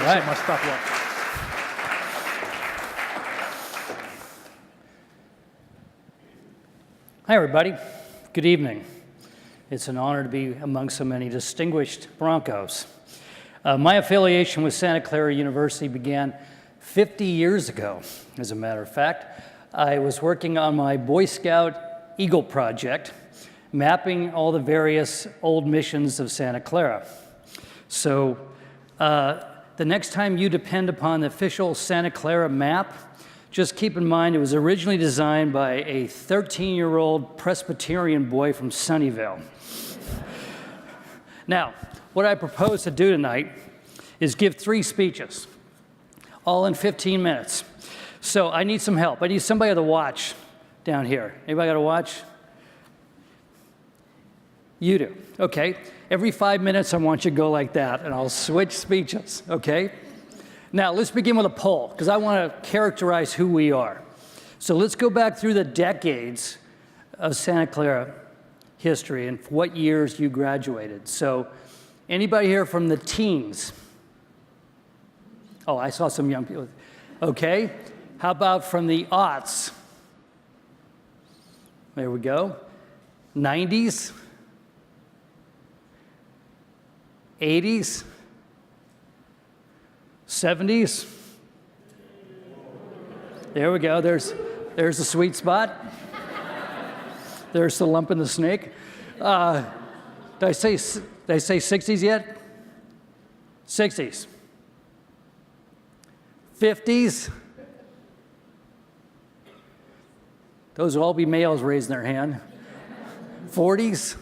right. set my stopwatch. Hi, everybody. Good evening. It's an honor to be among so many distinguished Broncos. My affiliation with Santa Clara University began 50 years ago, as a matter of fact. I was working on my Boy Scout Eagle project, mapping all the various old missions of Santa Clara. So the next time you depend upon the official Santa Clara map, just keep in mind it was originally designed by a 13-year-old Presbyterian boy from Sunnyvale. Now, what I propose to do tonight is give 3 speeches, all in 15 minutes. So I need some help. I need somebody to watch down here. Anybody got a watch? You do. Okay. Every 5 minutes, I want you to go like that, and I'll switch speeches, okay? Now, let's begin with a poll, because I want to characterize who we are. So let's go back through the decades of Santa Clara history and what years you graduated. So anybody here from the teens? Oh, I saw some young people. Okay. How about from the aughts? There we go. 90s? 80s? 70s? There we go. There's the sweet spot. There's the lump in the snake. Did I say 60s yet? 60s. 50s. Those will all be males raising their hand. 40s.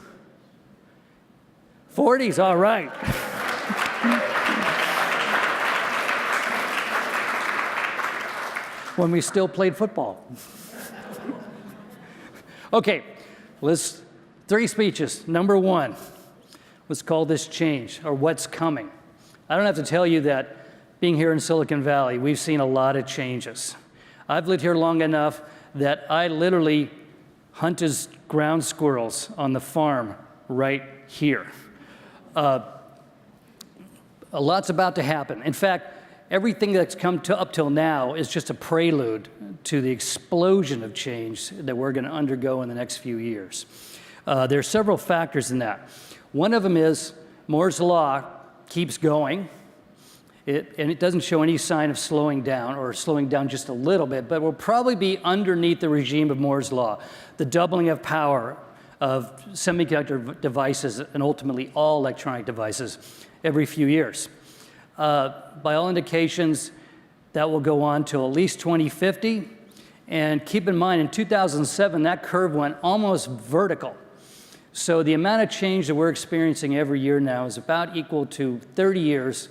40s, all right. When we still played football. Okay, 3 speeches. Number 1, let's call this change, or what's coming. I don't have to tell you that being here in Silicon Valley, we've seen a lot of changes. I've lived here long enough that I literally hunted ground squirrels on the farm right here. A lot's about to happen. In fact, everything that's come up till now is just a prelude to the explosion of change that we're going to undergo in the next few years. There are several factors in that. One of them is Moore's Law keeps going, and it doesn't show any sign of slowing down, or slowing down just a little bit, but will probably be underneath the regime of Moore's Law, the doubling of power of semiconductor devices and ultimately all electronic devices every few years. By all indications, that will go on till at least 2050. And keep in mind, in 2007, that curve went almost vertical. So the amount of change that we're experiencing every year now is about equal to 30 years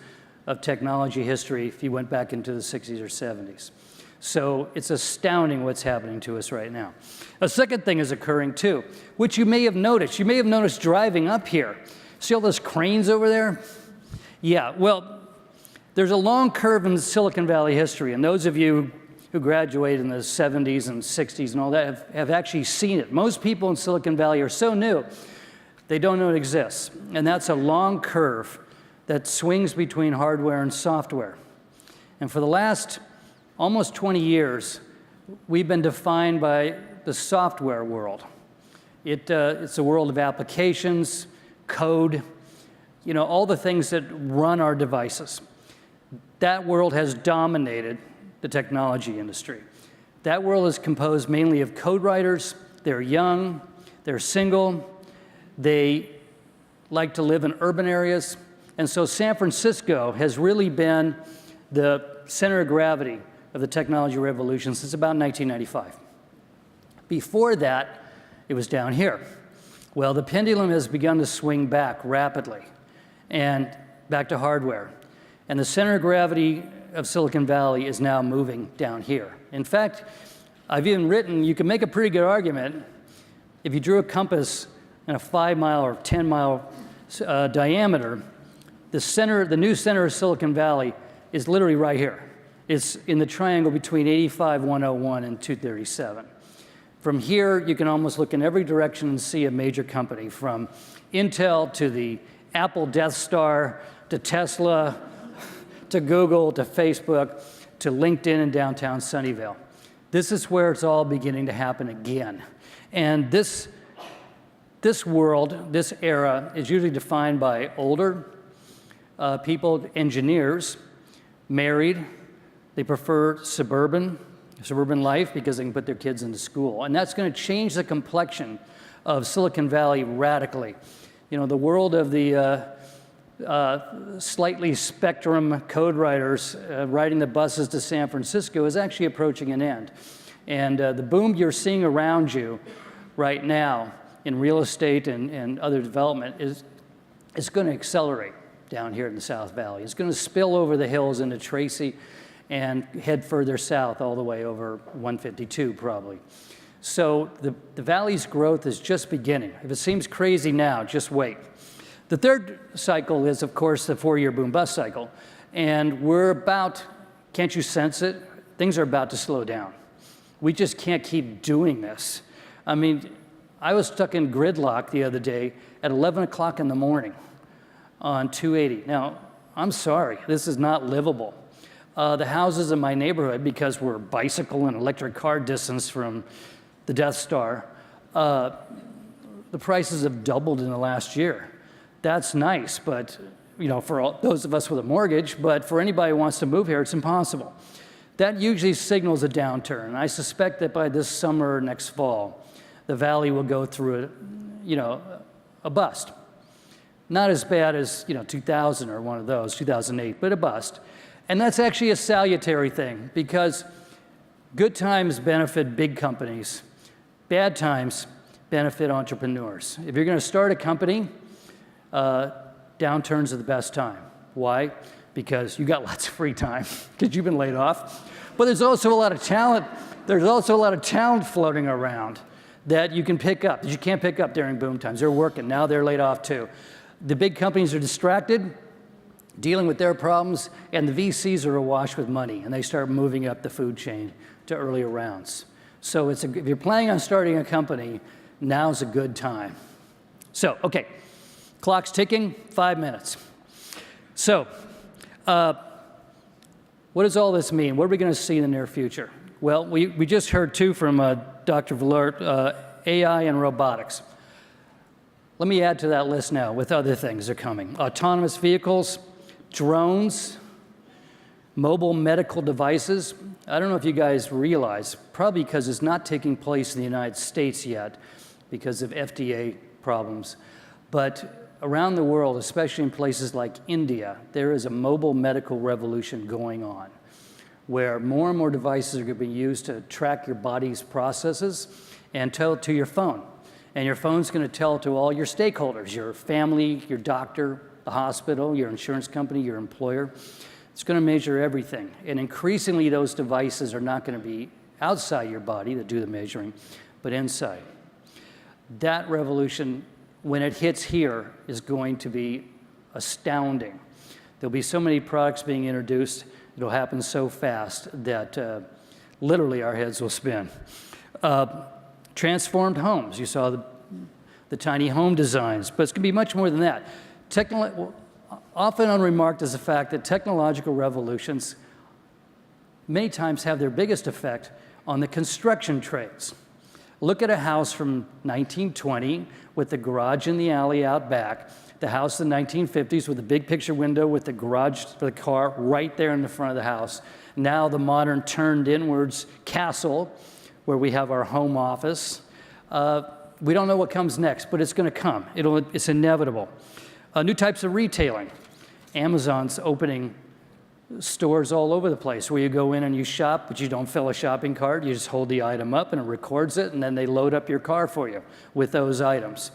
of technology history if you went back into the 60s or 70s. So it's astounding what's happening to us right now. A second thing is occurring too, which you may have noticed. You may have noticed driving up here. See all those cranes over there? Yeah, well, there's a long curve in Silicon Valley history, and those of you who graduated in the 70s and 60s and all that have actually seen it. Most people in Silicon Valley are so new, they don't know it exists. And that's a long curve that swings between hardware and software. And for the last almost 20 years, we've been defined by the software world. It's a world of applications, code, you know, all the things that run our devices. That world has dominated the technology industry. That world is composed mainly of code writers. They're young, they're single, they like to live in urban areas. And so San Francisco has really been the center of gravity of the technology revolution since about 1995. Before that, it was down here. Well, the pendulum has begun to swing back rapidly and back to hardware. And the center of gravity of Silicon Valley is now moving down here. In fact, I've even written, you can make a pretty good argument if you drew a compass in a 5-mile or 10-mile diameter, the new center of Silicon Valley is literally right here. It's in the triangle between 85, 101, and 237. From here, you can almost look in every direction and see a major company, from Intel to the Apple Death Star to Tesla to Google, to Facebook, to LinkedIn in downtown Sunnyvale. This is where it's all beginning to happen again. And this world, this era, is usually defined by older people, engineers, married. They prefer suburban life because they can put their kids into school. And that's going to change the complexion of Silicon Valley radically. You know, the world of the slightly spectrum code writers riding the buses to San Francisco is actually approaching an end. And the boom you're seeing around you right now in real estate and other development is going to accelerate down here in the South Valley. It's going to spill over the hills into Tracy and head further south all the way over 152 probably. So the valley's growth is just beginning. If it seems crazy now, just wait. The third cycle is, of course, the 4-year boom-bust cycle. And we're about, can't you sense it? Things are about to slow down. We just can't keep doing this. I mean, I was stuck in gridlock the other day at 11 o'clock in the morning on 280. Now, I'm sorry, this is not livable. The houses in my neighborhood, because we're bicycle and electric car distance from the Death Star, the prices have doubled in the last year. That's nice, but you know, for those of us with a mortgage, but for anybody who wants to move here, it's impossible. That usually signals a downturn. I suspect that by this summer or next fall, the valley will go through a bust. Not as bad as 2000 or one of those, 2008, but a bust. And that's actually a salutary thing, because good times benefit big companies. Bad times benefit entrepreneurs. If you're going to start a company, downturns are the best time. Why? Because you got lots of free time, because you've been laid off. But there's also a lot of talent. There's also a lot of talent floating around that you can pick up, that you can't pick up during boom times. They're working. Now they're laid off too. The big companies are distracted, dealing with their problems, and the VCs are awash with money, and they start moving up the food chain to earlier rounds. So if you're planning on starting a company, now's a good time. So, okay, clock's ticking, 5 minutes. So, what does all this mean? What are we going to see in the near future? Well, we just heard too from Dr. Villert, AI and robotics. Let me add to that list now with other things that are coming. Autonomous vehicles, drones, mobile medical devices. I don't know if you guys realize, probably because it's not taking place in the United States yet because of FDA problems, but around the world, especially in places like India, there is a mobile medical revolution going on where more and more devices are going to be used to track your body's processes and tell it to your phone. And your phone's going to tell to all your stakeholders, your family, your doctor, the hospital, your insurance company, your employer. It's going to measure everything. And increasingly, those devices are not going to be outside your body that do the measuring, but inside. That revolution, when it hits here, is going to be astounding. There'll be so many products being introduced, it'll happen so fast that literally our heads will spin. Transformed homes. You saw the tiny home designs, but it's going to be much more than that. Often unremarked is the fact that technological revolutions many times have their biggest effect on the construction trades. Look at a house from 1920 with the garage in the alley out back, the house in the 1950s with a big picture window with the garage for the car right there in the front of the house. Now the modern turned inwards castle where we have our home office. We don't know what comes next, but it's going to come. It's inevitable. New types of retailing. Amazon's opening stores all over the place where you go in and you shop, but you don't fill a shopping cart. You just hold the item up and it records it, and then they load up your car for you with those items.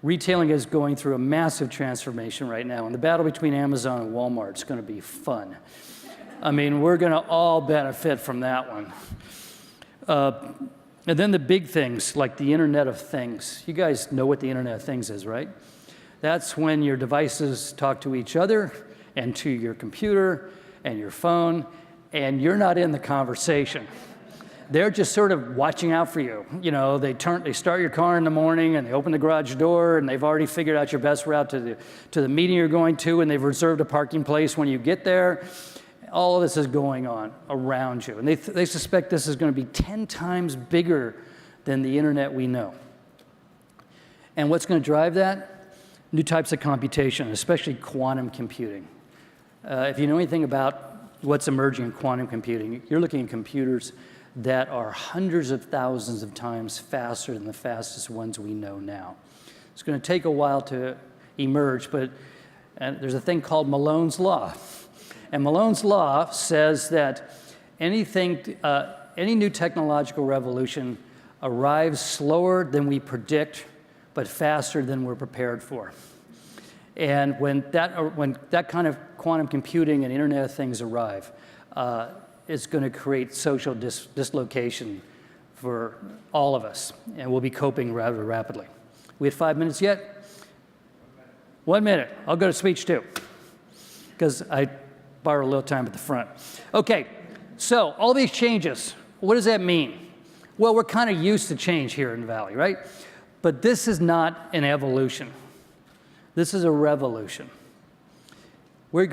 Retailing is going through a massive transformation right now, and the battle between Amazon and Walmart is going to be fun. I mean, we're going to all benefit from that one. And then the big things, like the Internet of Things. You guys know what the Internet of Things is, right? That's when your devices talk to each other and to your computer and your phone, and you're not in the conversation. They're just sort of watching out for you. You know, they start your car in the morning and they open the garage door and they've already figured out your best route to the meeting you're going to, and they've reserved a parking place when you get there. All of this is going on around you. And they suspect this is going to be 10 times bigger than the internet we know. And what's going to drive that? New types of computation, especially quantum computing. If you know anything about what's emerging in quantum computing, you're looking at computers that are hundreds of thousands of times faster than the fastest ones we know now. It's going to take a while to emerge, but there's a thing called Malone's Law. And Malone's Law says that any new technological revolution arrives slower than we predict, but faster than we're prepared for. And when that kind of quantum computing and Internet of Things arrive, it's going to create social dislocation for all of us, and we'll be coping rather rapidly. We had 5 minutes yet? 1 minute. I'll go to speech two, because I borrowed a little time at the front. Okay, so all these changes, what does that mean? Well, we're kind of used to change here in the Valley, right? But this is not an evolution. This is a revolution. We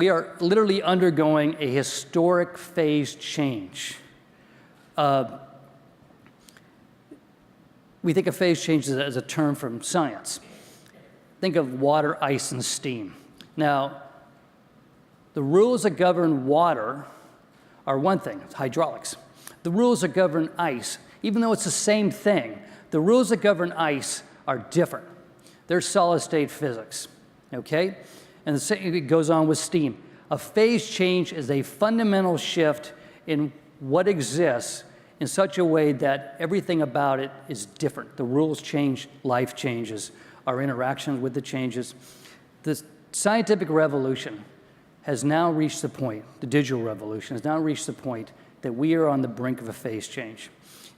are literally undergoing a historic phase change. We think of phase change as a term from science. Think of water, ice, and steam. Now, the rules that govern water are one thing, it's hydraulics. The rules that govern ice, even though it's the same thing, the rules that govern ice are different. They're solid-state physics, okay? And the same goes on with steam. A phase change is a fundamental shift in what exists in such a way that everything about it is different. The rules change, life changes, our interactions with the changes. The scientific revolution has now reached the point, the digital revolution has now reached the point that we are on the brink of a phase change.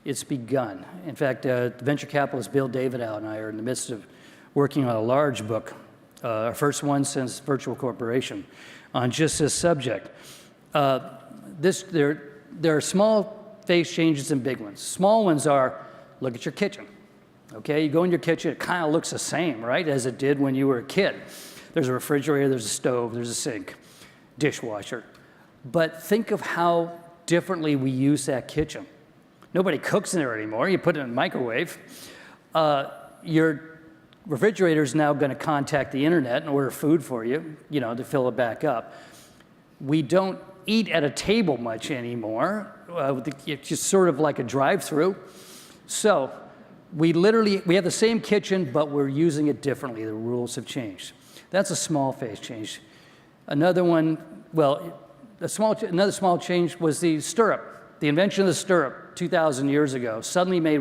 It's begun. In fact, venture capitalist Bill Davidow and I are in the midst of working on a large book, our first one since Virtual Corporation, on just this subject. There are small phase changes and big ones. Small ones are, look at your kitchen. Okay, you go in your kitchen, it kind of looks the same, right, as it did when you were a kid. There's a refrigerator, there's a stove, there's a sink, dishwasher. But think of how differently we use that kitchen. Nobody cooks in there anymore. You put it in the microwave. Your refrigerator is now going to contact the internet and order food for you, to fill it back up. We don't eat at a table much anymore. It's just sort of like a drive-through. So we have the same kitchen, but we're using it differently. The rules have changed. That's a small phase change. Another one, another small change was the stirrup. The invention of the stirrup 2,000 years ago suddenly made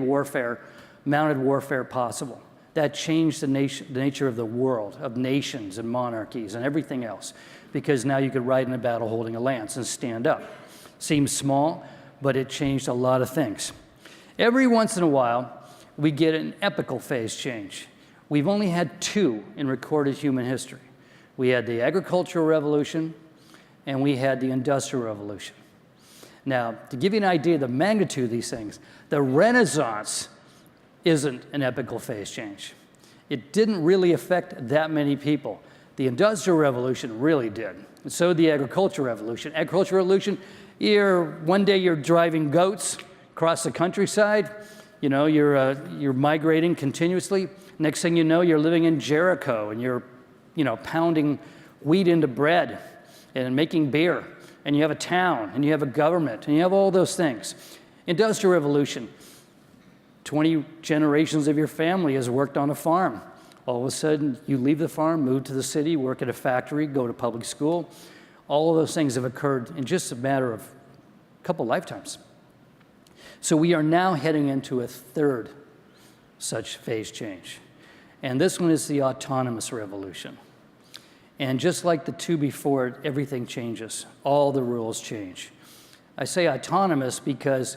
mounted warfare possible. That changed the nature of the world, of nations and monarchies and everything else, because now you could ride in a battle holding a lance and stand up. Seems small, but it changed a lot of things. Every once in a while, we get an epical phase change. We've only had two in recorded human history. We had the agricultural revolution, and we had the industrial revolution. Now, to give you an idea of the magnitude of these things, the Renaissance isn't an epical phase change. It didn't really affect that many people. The Industrial Revolution really did, and so did the Agricultural Revolution. Agricultural Revolution, one day you're driving goats across the countryside, you're migrating continuously. Next thing you know, you're living in Jericho, and you're pounding wheat into bread and making beer, and you have a town, and you have a government, and you have all those things. Industrial Revolution, 20 generations of your family has worked on a farm. All of a sudden, you leave the farm, move to the city, work at a factory, go to public school. All of those things have occurred in just a matter of a couple lifetimes. So we are now heading into a third such phase change. And this one is the autonomous revolution. And just like the two before it, everything changes. All the rules change. I say autonomous because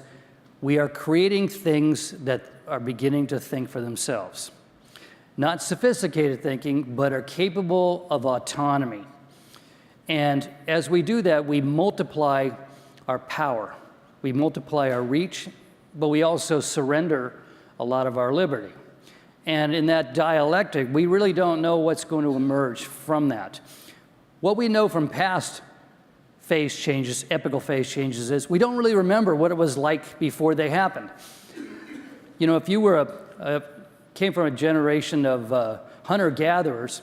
we are creating things that are beginning to think for themselves. Not sophisticated thinking, but are capable of autonomy. And as we do that, we multiply our power. We multiply our reach, but we also surrender a lot of our liberty. And in that dialectic, we really don't know what's going to emerge from that. What we know from past phase changes, epical phase changes, is we don't really remember what it was like before they happened. You know, if you were came from a generation of hunter-gatherers,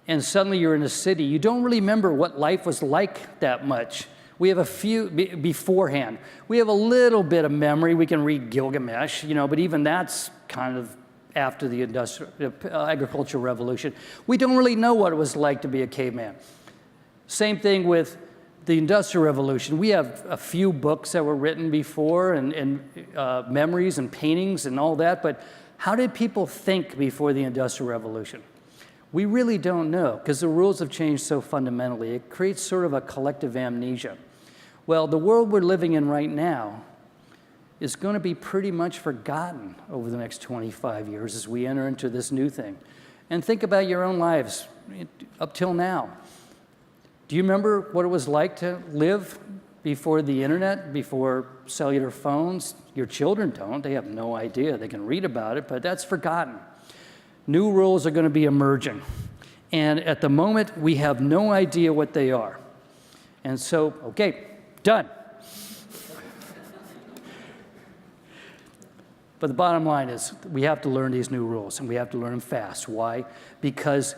and suddenly you're in a city, you don't really remember what life was like that much. We have a few, beforehand, we have a little bit of memory. We can read Gilgamesh, you know, but even that's kind of after the agricultural revolution. We don't really know what it was like to be a caveman. Same thing with the Industrial Revolution. We have a few books that were written before and memories and paintings and all that, but how did people think before the Industrial Revolution? We really don't know, because the rules have changed so fundamentally. It creates sort of a collective amnesia. Well, the world we're living in right now is going to be pretty much forgotten over the next 25 years as we enter into this new thing. And think about your own lives up till now. Do you remember what it was like to live before the internet, before cellular phones? Your children don't. They have no idea. They can read about it, but that's forgotten. New rules are going to be emerging. And at the moment, we have no idea what they are. And so, okay, done. But the bottom line is we have to learn these new rules, and we have to learn them fast. Why? Because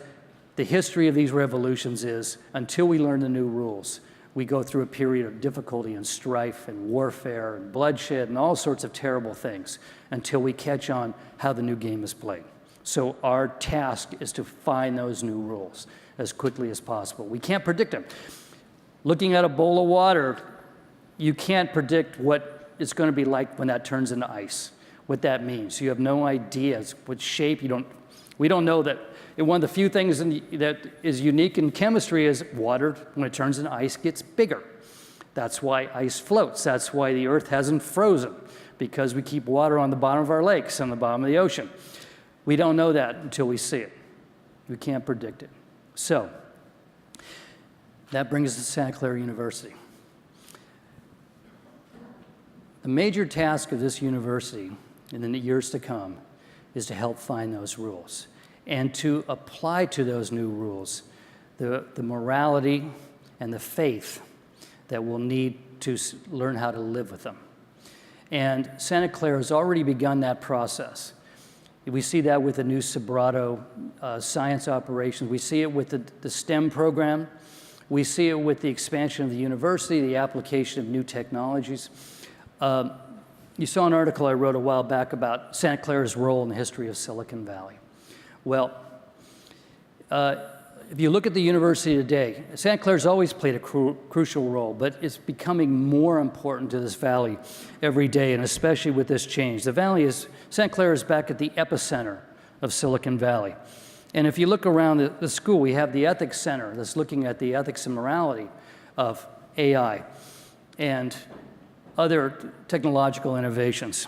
the history of these revolutions is, until we learn the new rules, we go through a period of difficulty and strife and warfare and bloodshed and all sorts of terrible things until we catch on how the new game is played. So our task is to find those new rules as quickly as possible. We can't predict them. Looking at a bowl of water, you can't predict what it's going to be like when that turns into ice, what that means. You have no idea what shape. We don't know that. One of the few things that is unique in chemistry is water, when it turns into ice, gets bigger. That's why ice floats. That's why the Earth hasn't frozen, because we keep water on the bottom of our lakes, on the bottom of the ocean. We don't know that until we see it. We can't predict it. So that brings us to Santa Clara University. The major task of this university in the years to come is to help find those rules and to apply to those new rules the morality and the faith that we'll need to learn how to live with them. And Santa Clara has already begun that process. We see that with the new Sobrato science operations. We see it with the STEM program. We see it with the expansion of the university, the application of new technologies. You saw an article I wrote a while back about Santa Clara's role in the history of Silicon Valley. Well, if you look at the university today, Santa Clara's always played a crucial role, but it's becoming more important to this valley every day, and especially with this change. Santa Clara is back at the epicenter of Silicon Valley. And if you look around the school, we have the Ethics Center that's looking at the ethics and morality of AI and other technological innovations.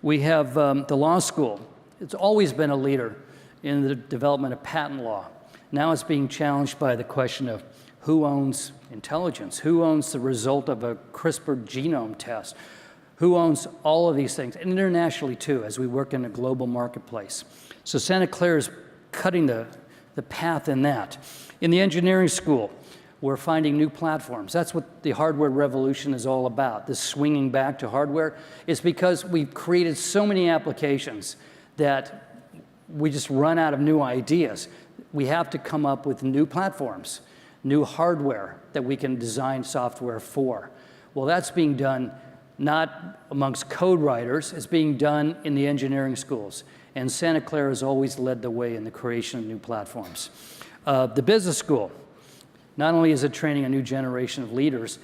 We have the law school. It's always been a leader in the development of patent law. Now it's being challenged by the question of who owns intelligence, who owns the result of a CRISPR genome test, who owns all of these things, and internationally too, as we work in a global marketplace. So Santa Clara is cutting the path in that. In the engineering school, we're finding new platforms. That's what the hardware revolution is all about, this swinging back to hardware. It's because we've created so many applications that we just run out of new ideas. We have to come up with new platforms, new hardware that we can design software for. Well, that's being done not amongst code writers, it's being done in the engineering schools. And Santa Clara has always led the way in the creation of new platforms. The business school, not only is it training a new generation of leaders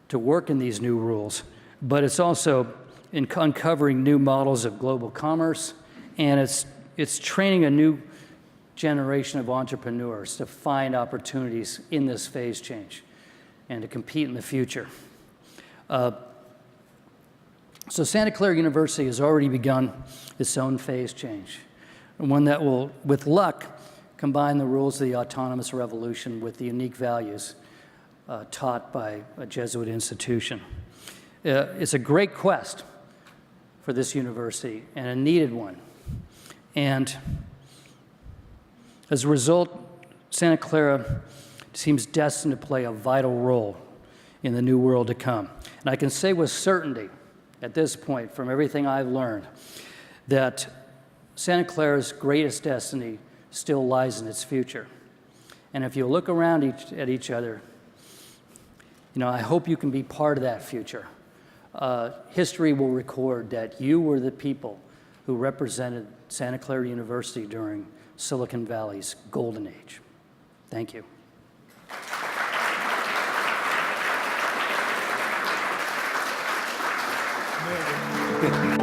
to work in these new rules, but it's also uncovering new models of global commerce, and it's training a new generation of entrepreneurs to find opportunities in this phase change and to compete in the future. So Santa Clara University has already begun its own phase change, and one that will, with luck, combine the rules of the autonomous revolution with the unique values taught by a Jesuit institution. It's a great quest for this university and a needed one. And as a result, Santa Clara seems destined to play a vital role in the new world to come. And I can say with certainty at this point, from everything I've learned, that Santa Clara's greatest destiny still lies in its future. And if you look around at each other, I hope you can be part of that future. History will record that you were the people who represented Santa Clara University during Silicon Valley's golden age. Thank you. Good.